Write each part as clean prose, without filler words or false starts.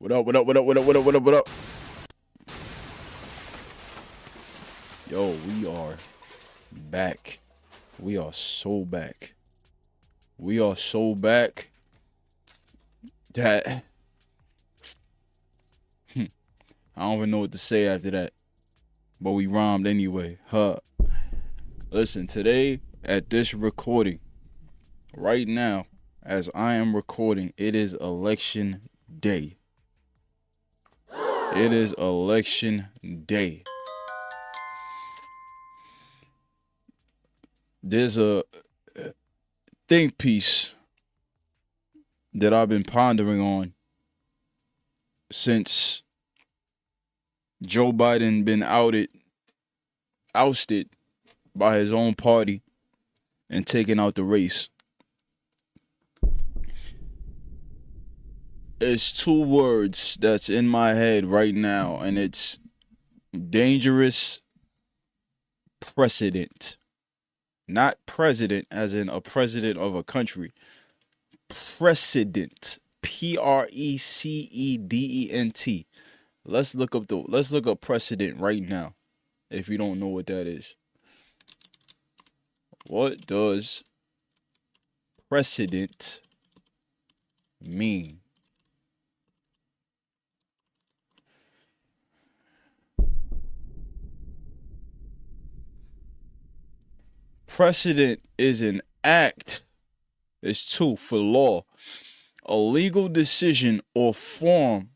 What up, what up, what up, what up, what up, what up, what up? Yo, we are back. We are so back. We are so back that I don't even know what to say after that. But we rhymed anyway. Listen, today at this recording, right now, as I am recording, it is election day. It is election day. There's a think piece that I've been pondering on since Joe Biden been ousted by his own party and taken out the race. It's two words that's in my head right now, and it's dangerous precedent. Not president as in a president of a country. Precedent. Precedent. Let's look up precedent right now, if you don't know what that is. What does precedent mean? Precedent is an act. It's two for law. A legal decision or form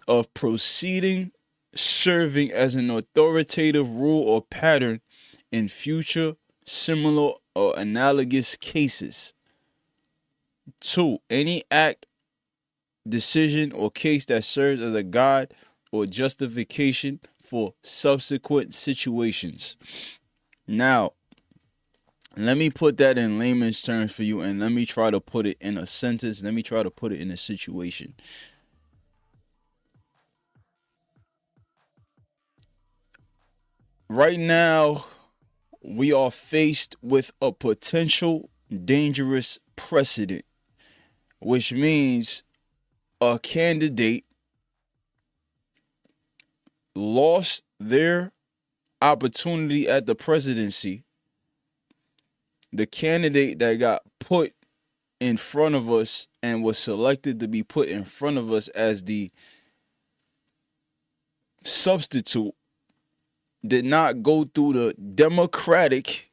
of proceeding serving as an authoritative rule or pattern in future similar or analogous cases. 2. Any act, decision, or case that serves as a guide or justification for subsequent situations. Now, let me put that in layman's terms for you, and let me try to put it in a sentence. Let me try to put it in a situation. Right now, we are faced with a potential dangerous precedent, which means a candidate lost their opportunity at the presidency. The candidate that got put in front of us and was selected to be put in front of us as the substitute did not go through the democratic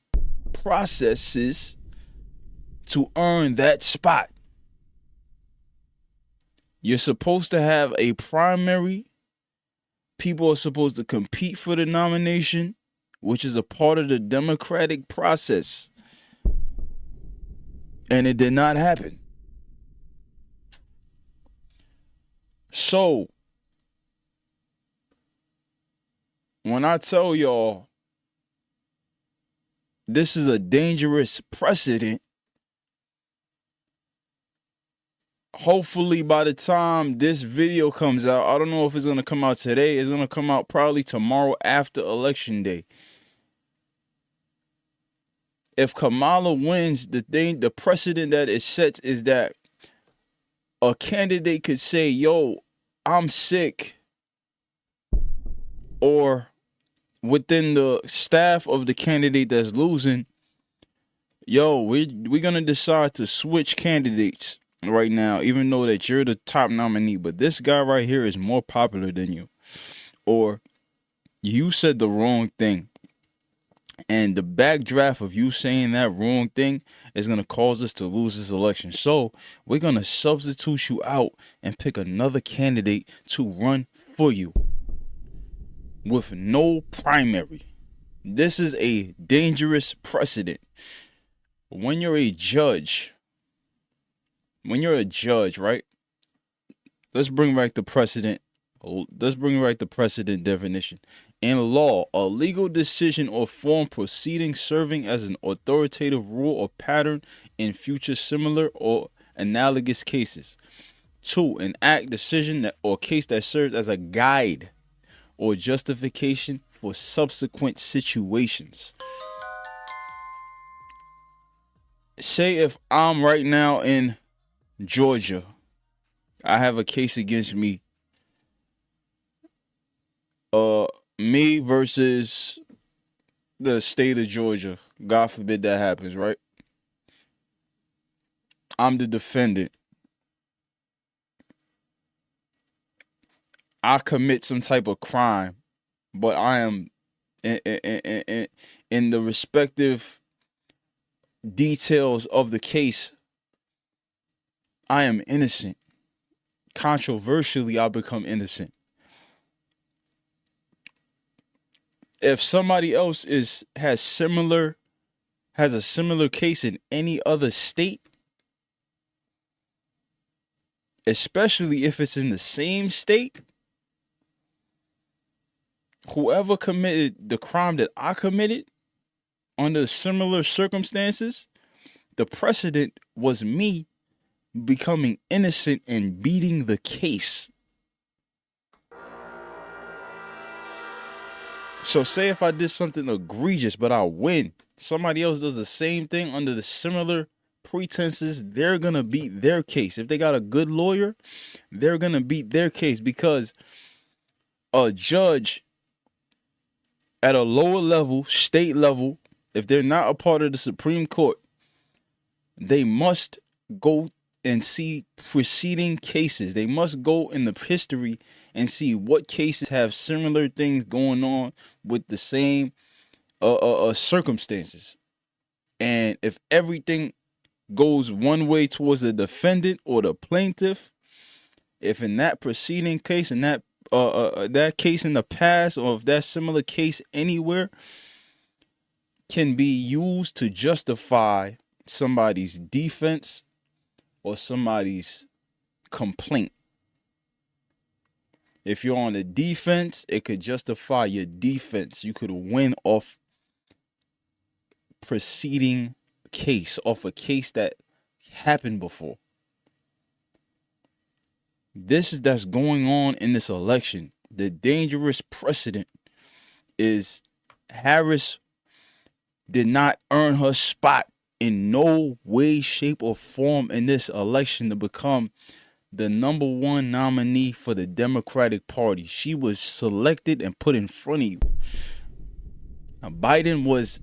processes to earn that spot. You're supposed to have a primary. People are supposed to compete for the nomination, which is a part of the democratic process. And it did not happen. So, when I tell y'all this is a dangerous precedent, hopefully by the time this video comes out, I don't know if it's going to come out today. It's going to come out probably tomorrow after Election Day. If Kamala wins, the precedent that it sets is that a candidate could say, yo, I'm sick, or within the staff of the candidate that's losing, yo, we're going to decide to switch candidates right now, even though that you're the top nominee, but this guy right here is more popular than you, or you said the wrong thing, and the backdraft of you saying that wrong thing is going to cause us to lose this election. So we're going to substitute you out and pick another candidate to run for you with no primary. This is a dangerous precedent. When you're a judge, right? Let's bring back the precedent. Let's bring back the precedent definition. In law, a legal decision or form proceeding serving as an authoritative rule or pattern in future similar or analogous cases. 2. An act, decision, or case that serves as a guide or justification for subsequent situations. Say if I'm right now in Georgia I have a case against me. Me versus the state of Georgia. God forbid that happens, right? I'm the defendant. I commit some type of crime, but I am in the respective details of the case, I am innocent. Controversially, I become innocent. If somebody else has a similar case in any other state, especially if it's in the same state, whoever committed the crime that I committed under similar circumstances, the precedent was me becoming innocent and beating the case. So say if I did something egregious, but I win, somebody else does the same thing under the similar pretenses, they're going to beat their case. If they got a good lawyer, they're going to beat their case, because a judge at a lower level, state level, if they're not a part of the Supreme Court, they must go and see preceding cases. They must go in the history and see what cases have similar things going on with the same circumstances. And if everything goes one way towards the defendant or the plaintiff, if in that preceding case, in that case in the past, or if that similar case anywhere can be used to justify somebody's defense or somebody's complaint. If you're on the defense, it could justify your defense. You could win off preceding case, off a case that happened before. This is that's going on in this election. The dangerous precedent is Harris did not earn her spot in no way, shape, or form in this election to become the number one nominee for the Democratic Party. She was selected and put in front of you. Now, Biden was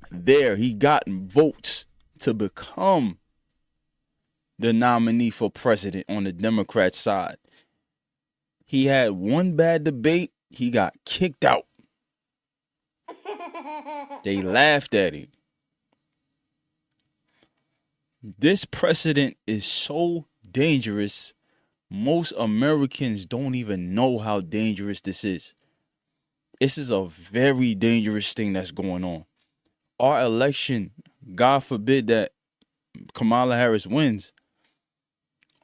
there. He got votes to become the nominee for president on the Democrat side. He had one bad debate. He got kicked out. They laughed at him. This precedent is so dangerous. Most Americans don't even know how dangerous this is. This is a very dangerous thing that's going on. Our election, God forbid that Kamala Harris wins,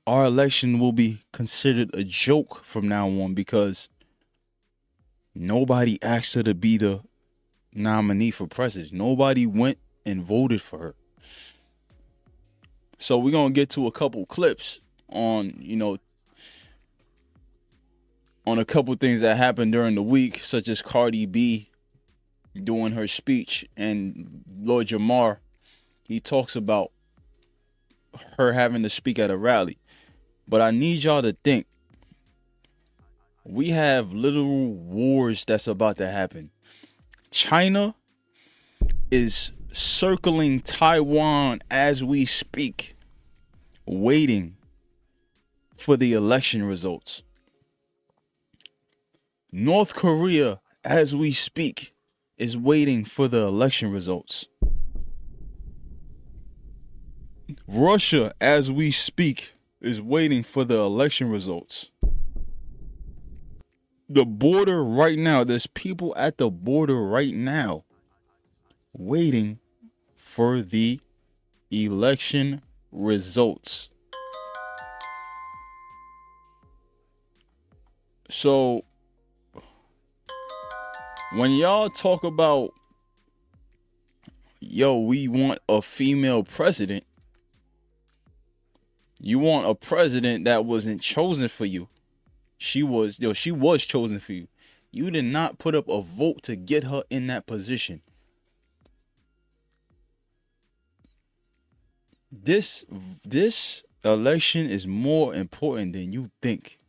our election will be considered a joke from now on, because nobody asked her to be the nominee for president. Nobody went and voted for her. So we're going to get to a couple clips on, on a couple things that happened during the week, such as Cardi B doing her speech, and Lord Jamar, he talks about her having to speak at a rally. But I need y'all to think, we have literal wars that's about to happen. China is circling Taiwan as we speak, waiting for the election results. North Korea, as we speak, is waiting for the election results. Russia, as we speak, is waiting for the election results. The border right now, there's people at the border right now waiting for the election results. So when y'all talk about, we want a female president, you want a president that wasn't chosen for you. She was chosen for you. You did not put up a vote to get her in that position. This The election is more important than you think.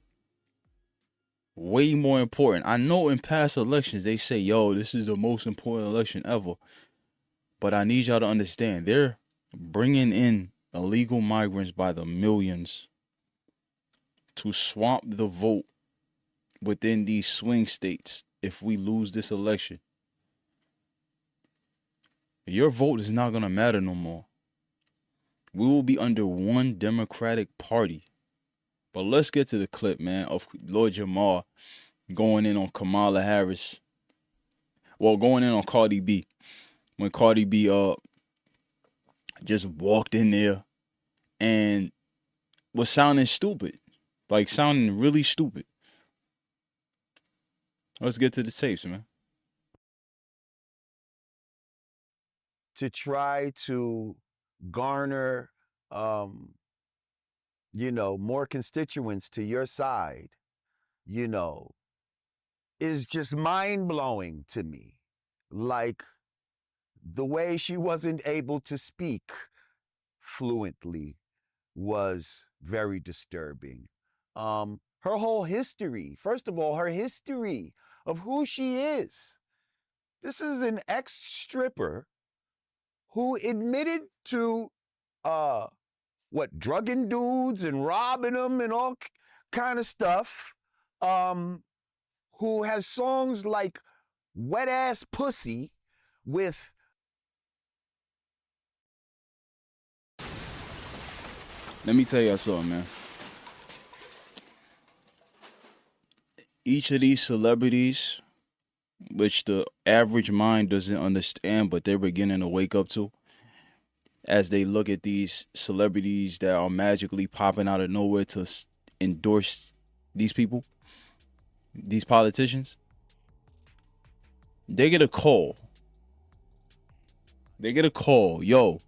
Way more important. I know in past elections they say, yo, this is the most important election ever. But I need y'all to understand, they're bringing in illegal migrants by the millions to swamp the vote within these swing states if we lose this election. Your vote is not going to matter no more. We will be under one Democratic Party. But let's get to the clip, man, of Lord Jamar going in on Kamala Harris. Well, going in on Cardi B. When Cardi B just walked in there and was sounding stupid. Like sounding really stupid. Let's get to the tapes, man. To try to garner, more constituents to your side, is just mind-blowing to me. Like, the way she wasn't able to speak fluently was very disturbing. Her whole history, first of all, her history of who she is. This is an ex-stripper who admitted to drugging dudes and robbing them and all kind of stuff, who has songs like Wet Ass Pussy with Let me tell y'all something, man. Each of these celebrities, which the average mind doesn't understand, but they're beginning to wake up to, as they look at these celebrities that are magically popping out of nowhere to endorse these people, these politicians, they get a call. Yo,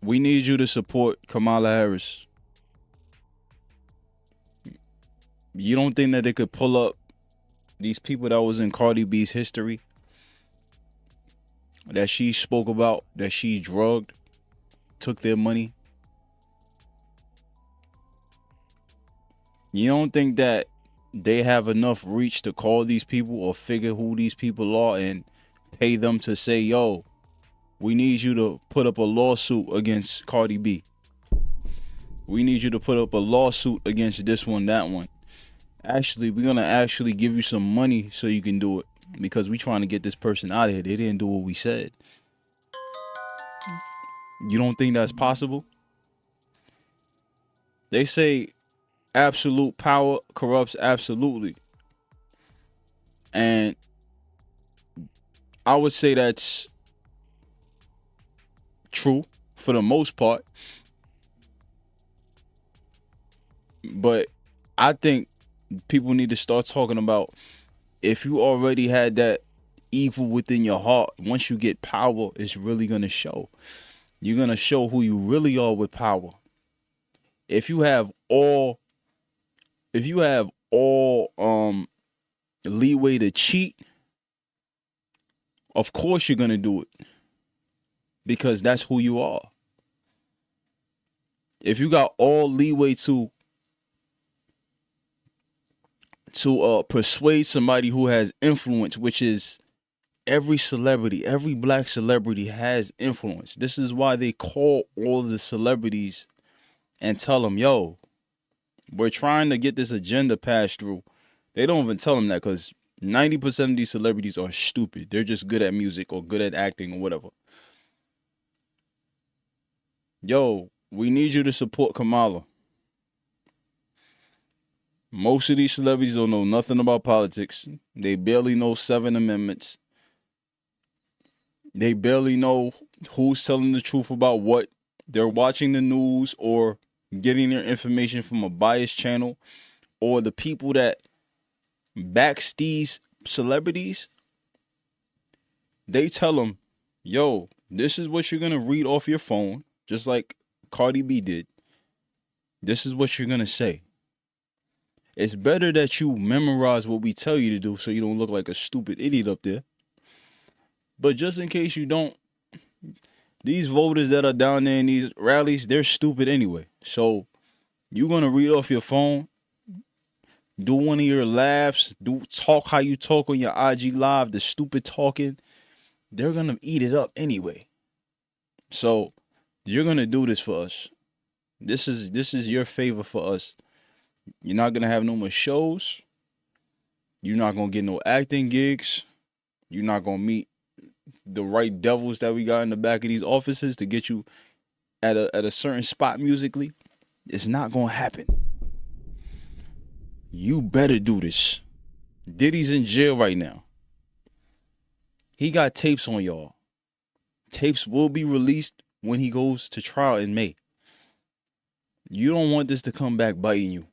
we need you to support Kamala Harris. You don't think that they could pull up these people that was in Cardi B's history, that she spoke about, that she drugged, took their money? You don't think that they have enough reach to call these people or figure who these people are and pay them to say, yo, we need you to put up a lawsuit against Cardi B. We need you to put up a lawsuit against this one, that one. Actually, we're going to actually give you some money so you can do it, because we trying to get this person out of here. They didn't do what we said. You don't think that's possible? They say absolute power corrupts absolutely. And I would say that's true for the most part. But I think people need to start talking about, if you already had that evil within your heart, once you get power, it's really going to show. You're going to show who you really are with power. If you have all leeway to cheat, of course you're going to do it, because that's who you are. If you got all leeway to persuade somebody who has influence, which is every celebrity, every black celebrity has influence. This is why they call all the celebrities and tell them, yo, we're trying to get this agenda passed through. They don't even tell them that, because 90% of these celebrities are stupid. They're just good at music or good at acting or whatever. Yo, we need you to support Kamala. Most of these celebrities don't know nothing about politics. They barely know 7 amendments. They barely know who's telling the truth about what. They're watching the news or getting their information from a biased channel, or the people that backs these celebrities. They tell them, yo, this is what you're going to read off your phone, just like Cardi B did. This is what you're going to say. It's better that you memorize what we tell you to do so you don't look like a stupid idiot up there. But just in case you don't, These voters that are down there in these rallies, they're stupid anyway. So you're gonna read off your phone, do one of your laughs, talk how you talk on your IG live, the stupid talking. They're gonna eat it up anyway. So you're gonna do this for us. This is your favor for us. You're not gonna have no more shows. You're not gonna get no acting gigs. You're not gonna meet the right devils that we got in the back of these offices to get you at a certain spot musically. It's not gonna happen. You better do this. Diddy's in jail right now. He got tapes on y'all. Tapes will be released when he goes to trial in May. You don't want this to come back biting you.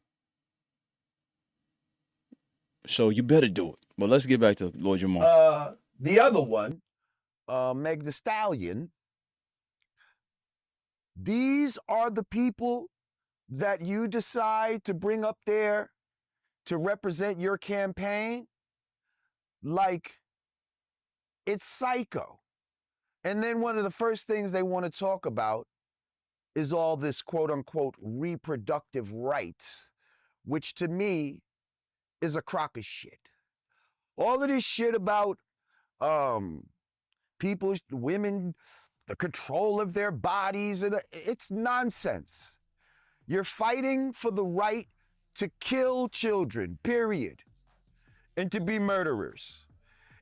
So you better do it. But let's get back to Lord Jamal. The other one, Meg the Stallion. These are the people that you decide to bring up there to represent your campaign. Like, it's psycho. And then one of the first things they want to talk about is all this quote unquote reproductive rights, which to me is a crock of shit. All of this shit about people, women, the control of their bodies, and it's nonsense. You're fighting for the right to kill children, period, and to be murderers.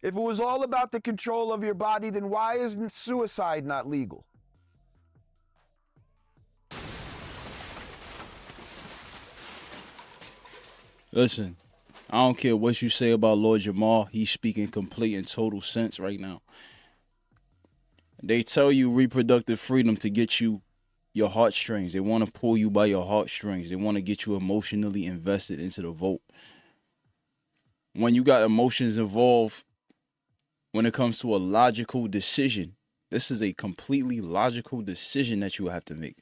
If it was all about the control of your body, then why isn't suicide not legal? Listen, I don't care what you say about Lord Jamal. He's speaking complete and total sense right now. They tell you reproductive freedom to get you your heartstrings. They want to pull you by your heartstrings. They want to get you emotionally invested into the vote. When you got emotions involved, when it comes to a logical decision, this is a completely logical decision that you have to make.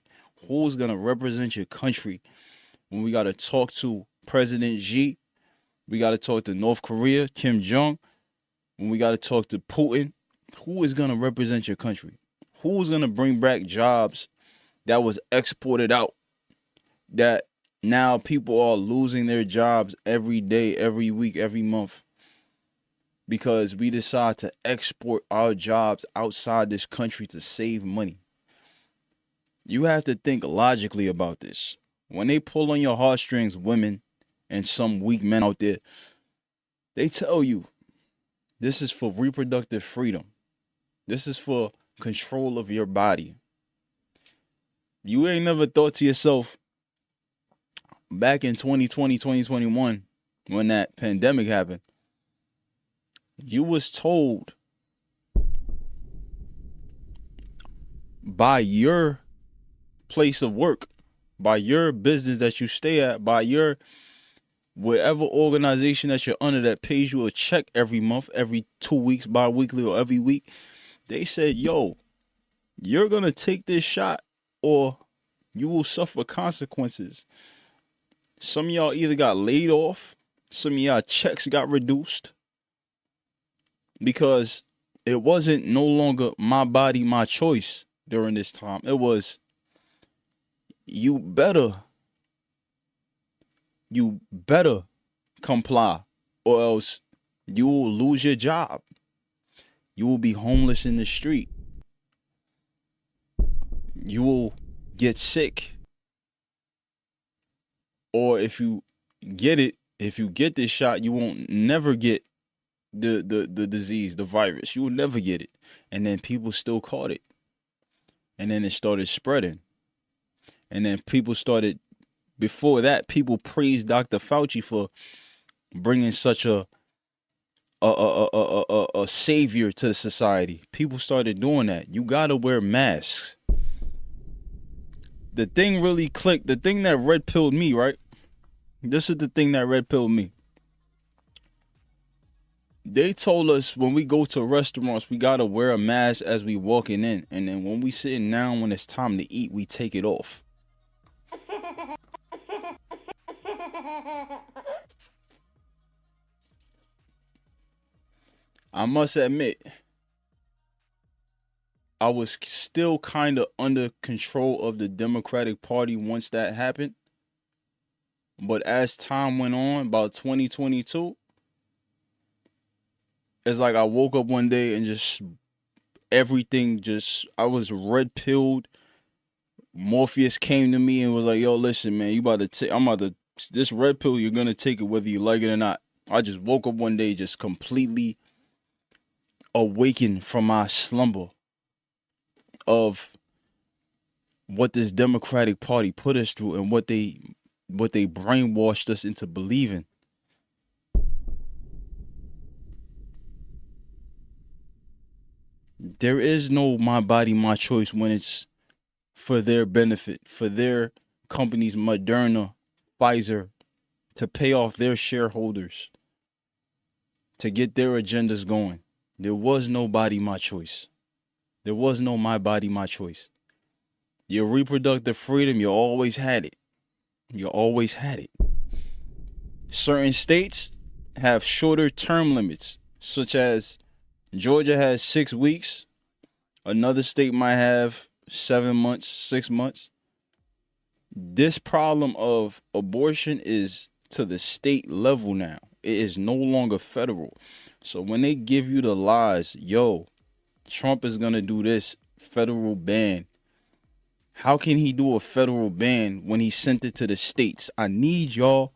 Who's going to represent your country when we got to talk to President Xi? We got to talk to North Korea, Kim Jong. When we got to talk to Putin, who is going to represent your country? Who's going to bring back jobs that was exported out, that now people are losing their jobs every day, every week, every month, because we decide to export our jobs outside this country to save money? You have to think logically about this. When they pull on your heartstrings, women and some weak men out there, they tell you this is for reproductive freedom. This is for control of your body. You ain't never thought to yourself, back in 2020, 2021, when that pandemic happened, you was told by your place of work, by your business that you stay at, by your whatever organization that you're under that pays you a check every month, every 2 weeks, bi-weekly, or every week, they said, yo, you're going to take this shot or you will suffer consequences. Some of y'all either got laid off, some of y'all checks got reduced, because it wasn't no longer my body, my choice during this time. It was, you better comply, or else you will lose your job. You will be homeless in the street. You will get sick. Or if you get this shot, you won't never get the disease, the virus. You will never get it. And then people still caught it. And then it started spreading. And then before that, people praised Dr. Fauci for bringing such a savior to society. People started doing that. You gotta wear masks. The thing really clicked. The thing that red pilled me, right? This is the thing that red pilled me. They told us when we go to restaurants, we gotta wear a mask as we walking in, and then when we sitting down, when it's time to eat, we take it off. I must admit, I was still kind of under control of the Democratic Party once that happened. But as time went on, about 2022, it's like I woke up one day and just everything just, I was red pilled. Morpheus came to me and was like, yo, listen, man, this red pill, you're going to take it whether you like it or not. I just woke up one day just completely awakened from my slumber of what this Democratic Party put us through and what they brainwashed us into believing. There is no my body, my choice when it's for their benefit, for their companies, Moderna, Pfizer, to pay off their shareholders, to get their agendas going. There was no body, my choice. There was no my body, my choice. Your reproductive freedom, you always had it. You always had it. Certain states have shorter term limits, such as Georgia has 6 weeks. Another state might have 7 months, 6 months. This problem of abortion is to the state level now. It is no longer federal. So when they give you the lies, yo, Trump is going to do this federal ban. How can he do a federal ban when he sent it to the states? I need y'all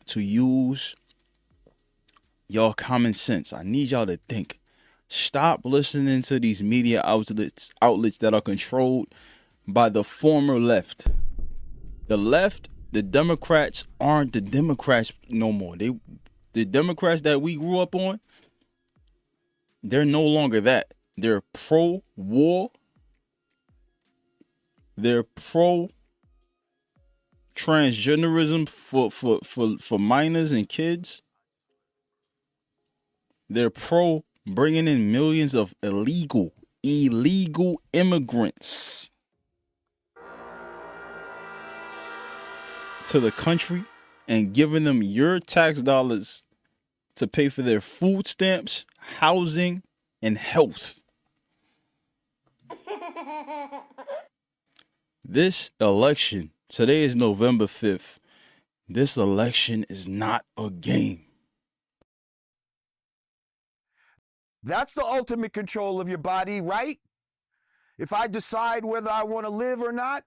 to use y'all common sense. I need y'all to think. Stop listening to these media outlets that are controlled by the former left. The left, the Democrats aren't the Democrats no more. The Democrats that we grew up on, they're no longer that. They're pro-war. They're pro-transgenderism for minors and kids. They're pro bringing in millions of illegal immigrants to the country and giving them your tax dollars to pay for their food stamps, housing, and health. This election, today is November 5th. This election is not a game. That's the ultimate control of your body, right? If I decide whether I want to live or not,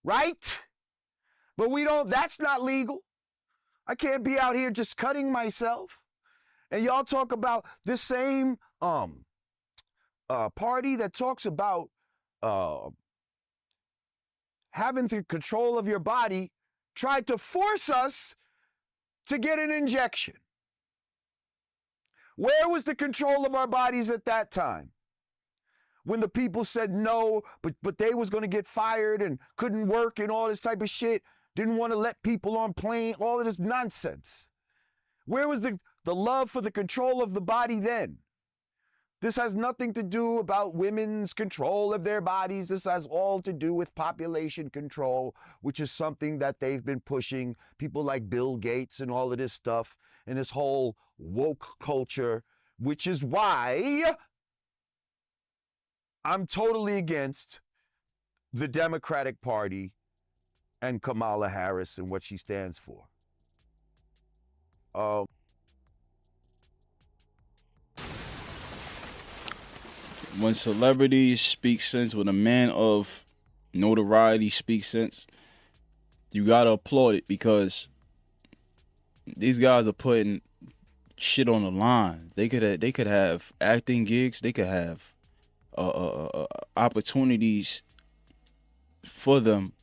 right? But that's not legal. I can't be out here just cutting myself. And y'all talk about this same party that talks about having the control of your body, tried to force us to get an injection. Where was the control of our bodies at that time? When the people said no, but they was going to get fired and couldn't work and all this type of shit, didn't want to let people on plane, all of this nonsense. Where was the love for the control of the body then? This has nothing to do about women's control of their bodies. This has all to do with population control, which is something that they've been pushing. People like Bill Gates and all of this stuff and this whole woke culture, which is why I'm totally against the Democratic Party and Kamala Harris and what she stands for. When celebrities speak sense, when a man of notoriety speaks sense, you gotta applaud it because these guys are putting shit on the line. They could have acting gigs. They could have opportunities for them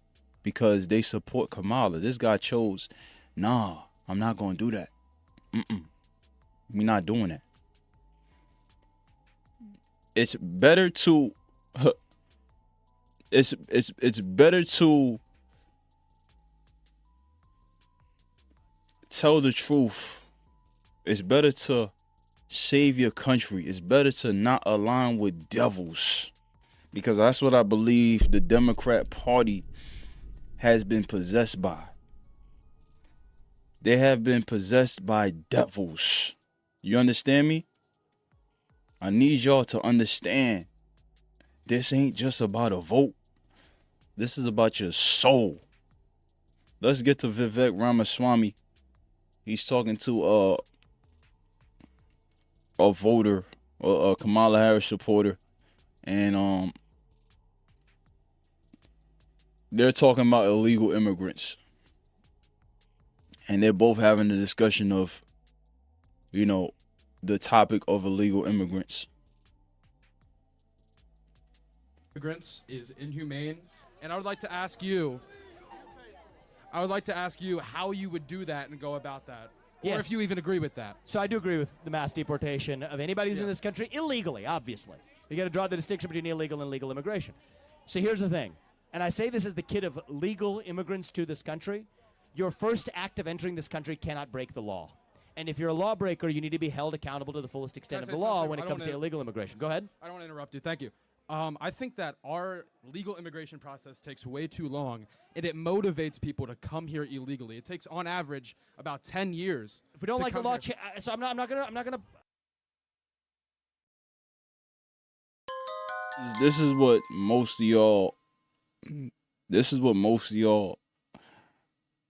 because they support Kamala. This guy chose, nah, I'm not gonna do that. We're not doing that. It's better to it's better to tell the truth. It's better to save your country. It's better to not align with devils, because that's what I believe the Democrat Party has been possessed by. They have been possessed by devils. You understand me? I need y'all to understand This ain't just about a vote. This is about your soul. Let's get to Vivek Ramaswamy. He's talking to a voter, a Kamala Harris supporter, and they're talking about illegal immigrants. And they're both having a discussion of, the topic of illegal immigrants. Immigrants is inhumane, and I would like to ask you how you would do that and go about that, or Yes. if you even agree with that. So I do agree with the mass deportation of anybody who's in this country illegally, obviously. You got to draw the distinction between illegal and legal immigration. So here's the thing, and I say this as the kid of legal immigrants to this country. Your first act of entering this country cannot break the law. And if you're a lawbreaker, you need to be held accountable to the fullest extent of Can I the say law something? when it comes to illegal immigration. Go ahead. I don't want to interrupt you. Thank you. I think that our legal immigration process takes way too long, and it motivates people to come here illegally. It takes, on average, about 10 years. If we don't to like the come law, here. so I'm not gonna. This is what most of y'all. This is what most of y'all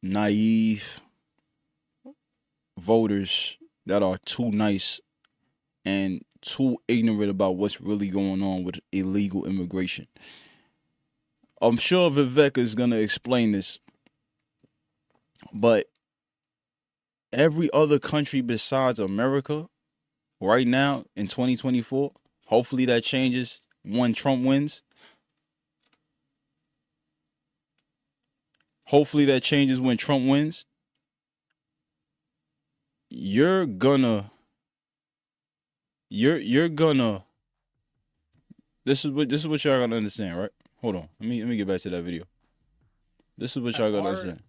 naive voters that are too nice and too ignorant about what's really going on with illegal immigration. I'm sure Vivek is going to explain this, but every other country besides America right now in 2024, hopefully that changes when Trump wins. Hopefully that changes when Trump wins. You're gonna this is what y'all gotta understand, right? Hold on. Let me get back to that video. This is what y'all gotta understand.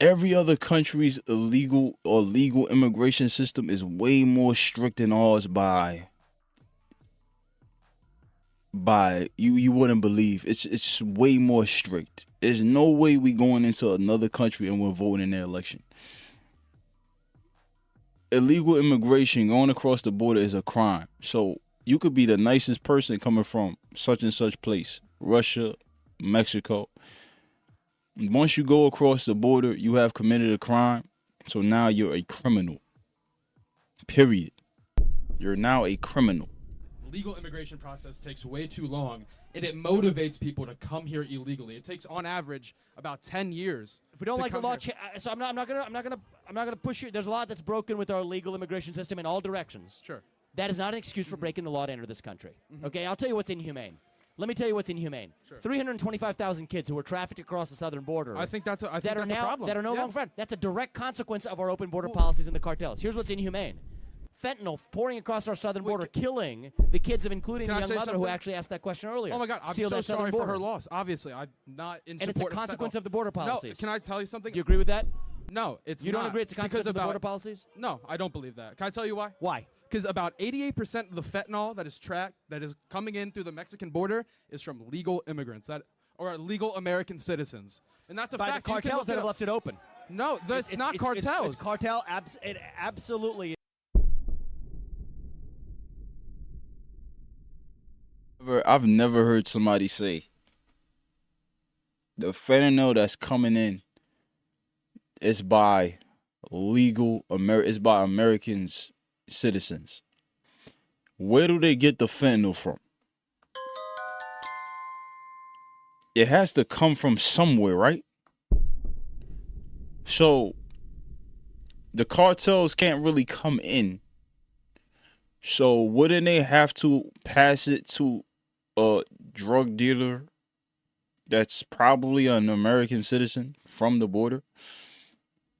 Every other country's illegal or legal immigration system is way more strict than ours by you wouldn't believe. It's way more strict. There's no way we going into another country and we're voting in their election. Illegal immigration going across the border is a crime. So you could be the nicest person coming from such and such place, Russia, Mexico. Once you go across the border, you have committed a crime. So now you're a criminal. Period. You're now a criminal. Legal immigration process takes way too long, and it motivates people to come here illegally. It takes, on average, about 10 years. If we don't to like the come law, here. so I'm not gonna push you. There's a lot that's broken with our legal immigration system in all directions. Sure. That is not an excuse for breaking the law to enter this country. Okay, I'll tell you what's inhumane. Let me tell you what's inhumane. Sure. 325,000 kids who were trafficked across the southern border. I think that's a problem. problem. That are no Yeah. longer friends. That's a direct consequence of our open border policies and the cartels. Here's what's inhumane. Fentanyl pouring across our southern border, killing the kids of including Can the I young say mother who something? actually asked that question earlier. Oh my God, I'm Seal so that southern sorry for her border. loss. Obviously, I'm not in And it's a support consequence fentanyl. of the border policies. No, can I tell you something? Do you agree with that? No, it's You not. don't agree it's a consequence of the border policies? No, I don't believe that. Can I tell you why? Why? Because about 88% of the fentanyl that is coming in through the Mexican border is from legal immigrants or legal American citizens, and that's a By fact. the cartels that have left it open. No, that's not cartels. It's cartel. It absolutely. I've never heard somebody say the fentanyl that's coming in is by it's by Americans, citizens. Where do they get the fentanyl from? It has to come from somewhere, right? So the cartels can't really come in. So wouldn't they have to pass it to a drug dealer that's probably an American citizen from the border?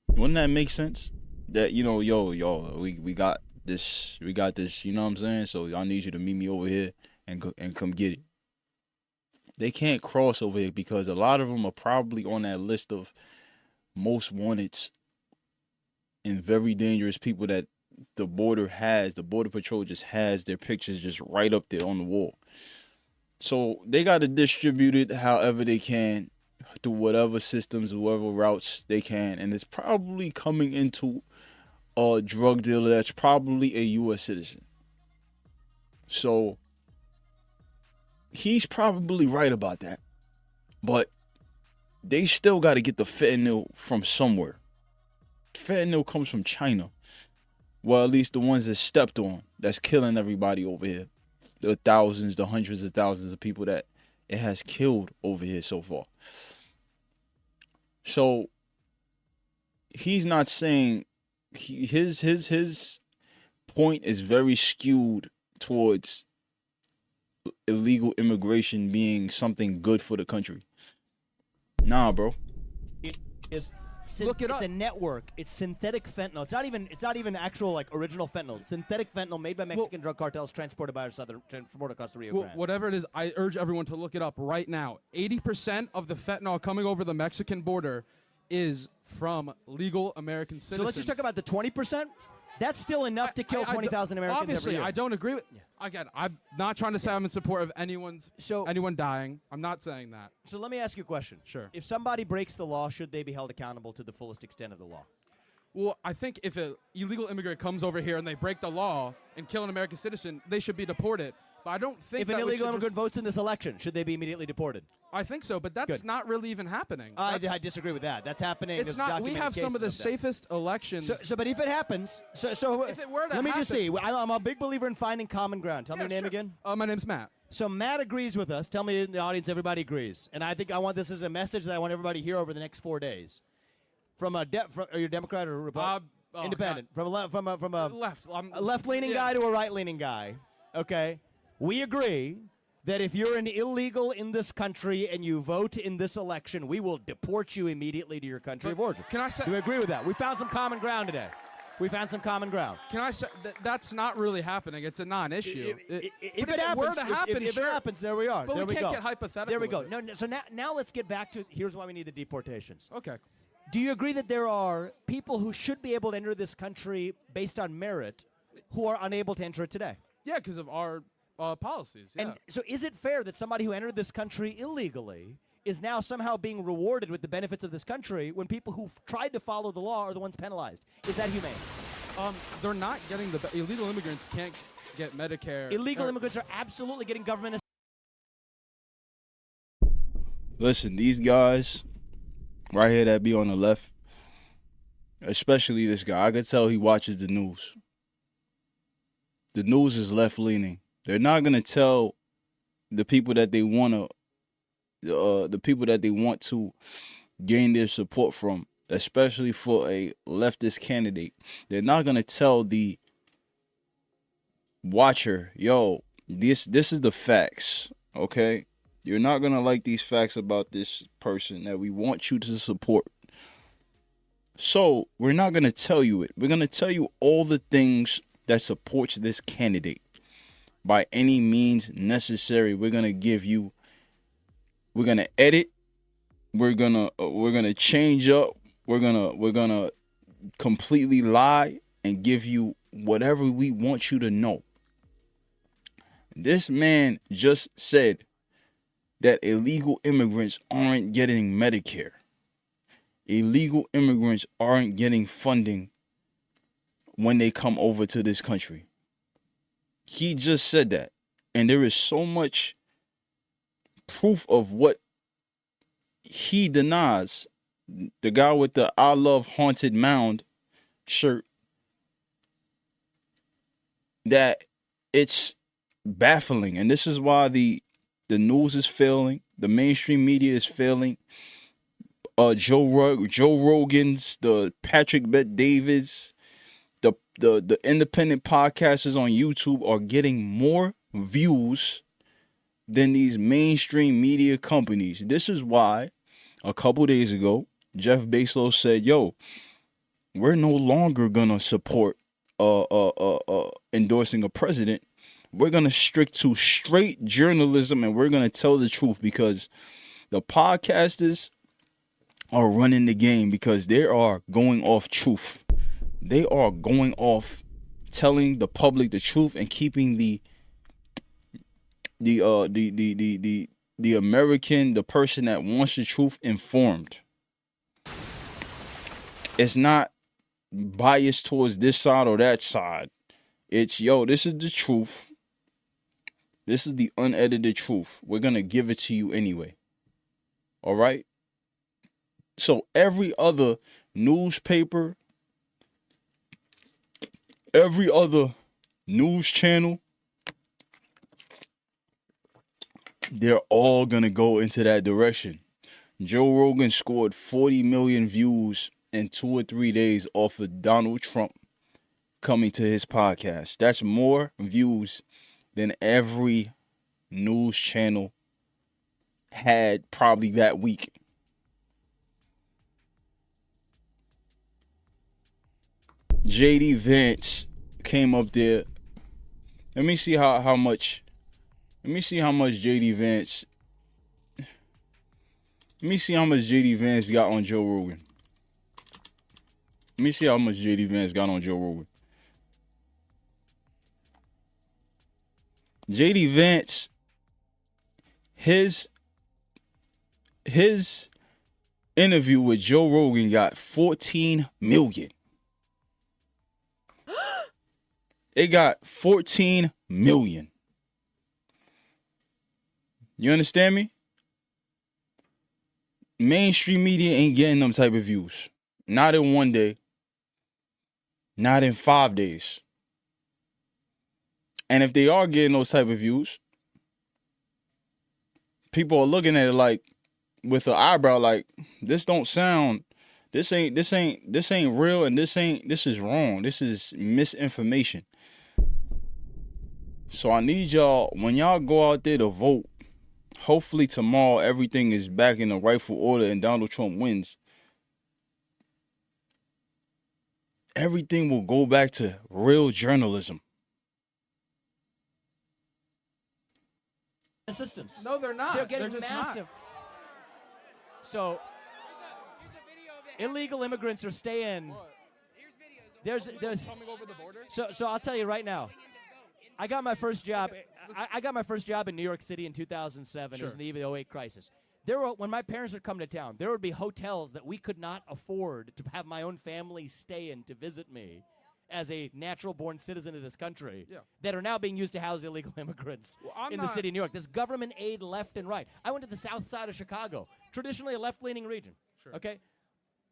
Wouldn't that make sense? That, we got this, you know what I'm saying? So I need you to meet me over here and come get it. They can't cross over here because a lot of them are probably on that list of most wanted and very dangerous people that the border patrol just has their pictures just right up there on the wall. So they got to distribute it however they can through whatever systems, whatever routes they can. And it's probably coming into a drug dealer that's probably a U.S. citizen. So he's probably right about that. But they still got to get the fentanyl from somewhere. Fentanyl comes from China. Well, at least the ones that stepped on, that's killing everybody over here. The thousands, the hundreds of thousands of people that it has killed over here so far. So he's not saying his point is very skewed towards illegal immigration being something good for the country. Nah, bro. Look it up. It's a network. It's synthetic fentanyl. It's not even actual like original fentanyl. It's synthetic fentanyl made by Mexican drug cartels transported by our transported across the Rio Grande. Whatever it is, I urge everyone to look it up right now. 80% of the fentanyl coming over the Mexican border is from legal American citizens. So let's just talk about the 20%. That's still enough to kill 20,000 Americans obviously, every year. I don't agree with. Yeah. Again, I'm not trying to say I'm in support of anyone dying. I'm not saying that. So let me ask you a question. Sure. If somebody breaks the law, should they be held accountable to the fullest extent of the law? Well, I think if an illegal immigrant comes over here and they break the law and kill an American citizen, they should be deported. But I don't think if an illegal immigrant votes in this election, should they be immediately deported? I think so, but that's not really even happening. I disagree with that. That's happening. It's not. We have some of the safest elections. But if it happens, if it were to let me just see. I'm a big believer in finding common ground. Tell me your name again. My name's Matt. So Matt agrees with us. Tell me in the audience, everybody agrees. And I think I want this as a message that I want everybody to hear over the next 4 days. Are you a Democrat or Republican? Independent. From a left-leaning guy to a right-leaning guy. Okay. We agree that if you're an illegal in this country and you vote in this election, we will deport you immediately to your country of origin. Can I say? Do we agree with that? We found some common ground today. Can I say that's not really happening? It's a non-issue. If it happens, there we are. But there we can't get hypothetical. There we go. No, so now let's get back to here's why we need the deportations. Okay. Do you agree that there are people who should be able to enter this country based on merit who are unable to enter it today? Yeah, because of our policies. Yeah. And so is it fair that somebody who entered this country illegally is now somehow being rewarded with the benefits of this country when people who tried to follow the law are the ones penalized? Is that humane? They're not getting illegal immigrants can't get Medicare. Illegal immigrants are absolutely getting government. Listen, these guys right here that be on the left, especially this guy, I could tell he watches the news. The news is left-leaning. They're not gonna tell the people that they want to gain their support from, especially for a leftist candidate. They're not gonna tell the watcher, yo, this is the facts, okay? You're not gonna like these facts about this person that we want you to support. So we're not gonna tell you it. We're gonna tell you all the things that supports this candidate. By any means necessary, we're gonna edit, we're gonna change up, we're gonna completely lie and give you whatever we want you to know. This man just said that illegal immigrants aren't getting Medicare. Illegal immigrants aren't getting funding when they come over to this country. He just said that. And there is so much proof of what he denies. The guy with the I Love Haunted Mound shirt, that it's baffling. And this is why the news is failing. The mainstream media is failing. Joe Rogan's, the Patrick Bet-Davids, the independent podcasters on YouTube are getting more views than these mainstream media companies. This is why a couple days ago, Jeff Bezos said, yo, we're no longer going to support endorsing a president. We're going to stick to straight journalism and we're going to tell the truth, because the podcasters are running the game, because they are going off truth. They are going off telling the public the truth and keeping the American, the person that wants the truth, informed. It's not biased towards this side or that side. It's, yo, this is the truth. This is the unedited truth. We're going to give it to you anyway. All right? So every other newspaper, every other news channel, they're all going to go into that direction. Joe Rogan scored 40 million views in 2 or 3 days off of Donald Trump coming to his podcast. That's more views than every news channel had probably that week. JD Vance came up there. Let me see how much JD Vance. Let me see how much JD Vance got on Joe Rogan. Let me see how much JD Vance got on Joe Rogan. JD Vance, his interview with Joe Rogan got 14 million. It got 14 million. You understand me? Mainstream media ain't getting them type of views. Not in 1 day. Not in 5 days. And if they are getting those type of views, people are looking at it like with an eyebrow, like this don't sound, this ain't real, and this is wrong. This is misinformation. So I need y'all, when y'all go out there to vote, hopefully tomorrow everything is back in the rightful order and Donald Trump wins. Everything will go back to real journalism. Assistance. No, they're not. They're getting just massive. Not. So illegal immigrants are staying. There's coming over the border. So I'll tell you right now. I got my first job. I got my first job in New York City in 2007. It was in the eve of the 08 crisis. When my parents would come to town, there would be hotels that we could not afford to have my own family stay in to visit me as a natural-born citizen of this country that are now being used to house illegal immigrants in the city of New York. There's government aid left and right. I went to the south side of Chicago, traditionally a left-leaning region, okay?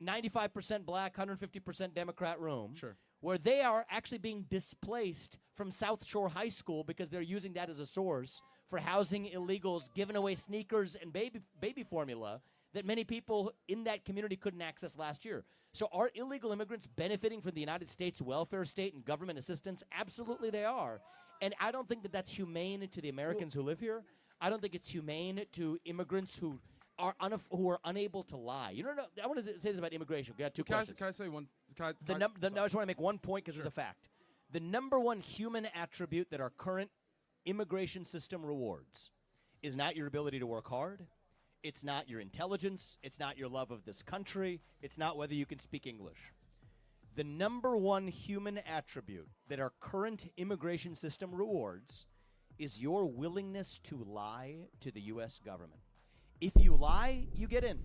95% black, 150% Democrat room, where they are actually being displaced from South Shore High School because they're using that as a source for housing illegals, giving away sneakers and baby formula that many people in that community couldn't access last year. So are illegal immigrants benefiting from the United States welfare state and government assistance? Absolutely they are. And I don't think that that's humane to the Americans who live here. I don't think it's humane to immigrants who are unable to lie. You don't know. I want to say this about immigration. We got two questions. Can I say one? I just want to make one point because it's a fact. The number one human attribute that our current immigration system rewards is not your ability to work hard. It's not your intelligence. It's not your love of this country. It's not whether you can speak English. The number one human attribute that our current immigration system rewards is your willingness to lie to the U.S. government. If you lie, you get in.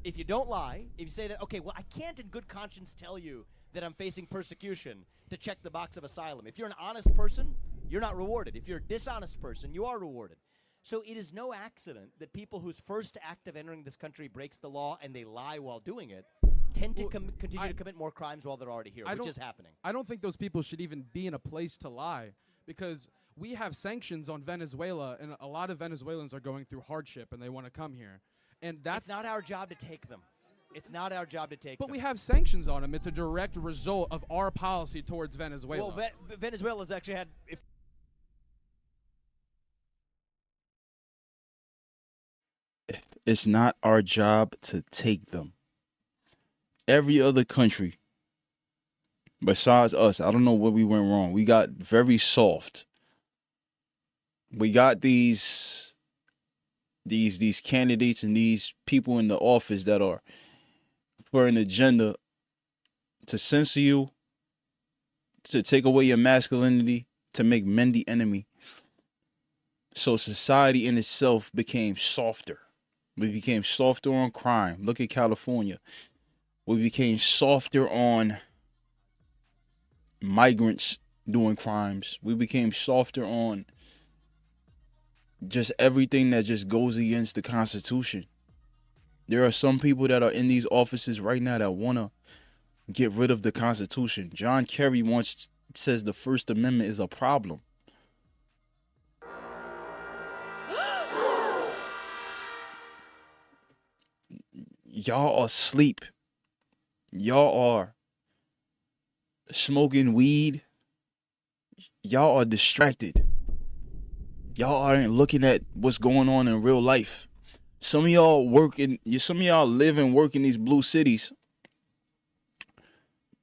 If you don't lie, if you say that, okay, well, I can't in good conscience tell you that I'm facing persecution to check the box of asylum. If you're an honest person, you're not rewarded. If you're a dishonest person, you are rewarded. So it is no accident that people whose first act of entering this country breaks the law and they lie while doing it tend to continue to commit more crimes while they're already here, which is happening. I don't think those people should even be in a place to lie because we have sanctions on Venezuela, and a lot of Venezuelans are going through hardship, and they want to come here. And that's it's not our job to take them. It's not our job to take them. But we have sanctions on them. It's a direct result of our policy towards Venezuela. Well, Venezuela's actually had... It's not our job to take them. Every other country, besides us, I don't know where we went wrong. We got very soft. We got these candidates and these people in the office that are for an agenda to censor you, to take away your masculinity, to make men the enemy. So society in itself became softer. We became softer on crime. Look at California. We became softer on migrants doing crimes. We became softer on just everything that just goes against the Constitution. There are some people that are in these offices right now that want to get rid of the Constitution. John Kerry once says the First Amendment is a problem. Y'all are asleep. Y'all are smoking weed. Y'all are distracted. Y'all aren't looking at what's going on in real life. Some of y'all live and work in these blue cities.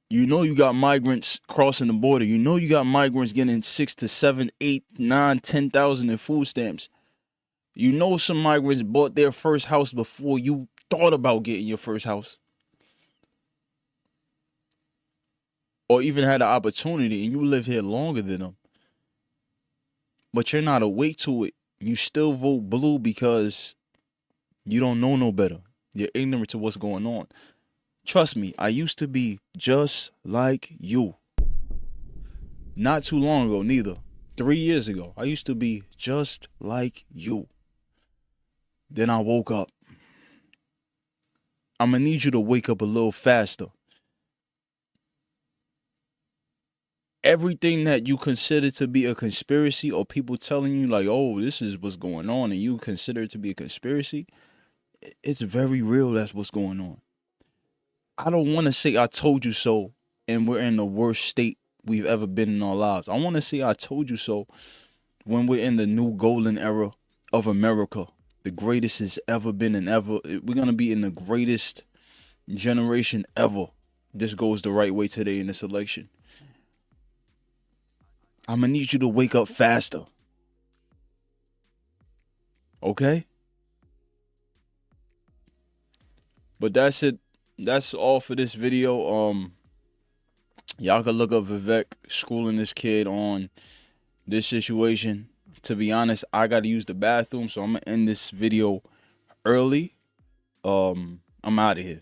You know you got migrants crossing the border. You know you got migrants getting 6 to 7, 8, 9, 10,000 in food stamps. You know some migrants bought their first house before you thought about getting your first house. Or even had the opportunity, and you live here longer than them. But you're not awake to it. You still vote blue because you don't know no better. You're ignorant to what's going on. Trust me, I used to be just like you. Not too long ago, neither. 3 years ago, I used to be just like you. Then I woke up. I'm going to need you to wake up a little faster. Everything that you consider to be a conspiracy, or people telling you like, oh, this is what's going on, and you consider it to be a conspiracy, it's very real. That's what's going on. I don't want to say I told you so and we're in the worst state we've ever been in our lives. I want to say I told you so when we're in the new golden era of America. The greatest it's ever been and ever. We're going to be in the greatest generation ever. This goes the right way today in this election. I'm going to need you to wake up faster. Okay? But that's it. That's all for this video. Y'all can look up Vivek schooling this kid on this situation. To be honest, I got to use the bathroom, so I'm going to end this video early. I'm out of here.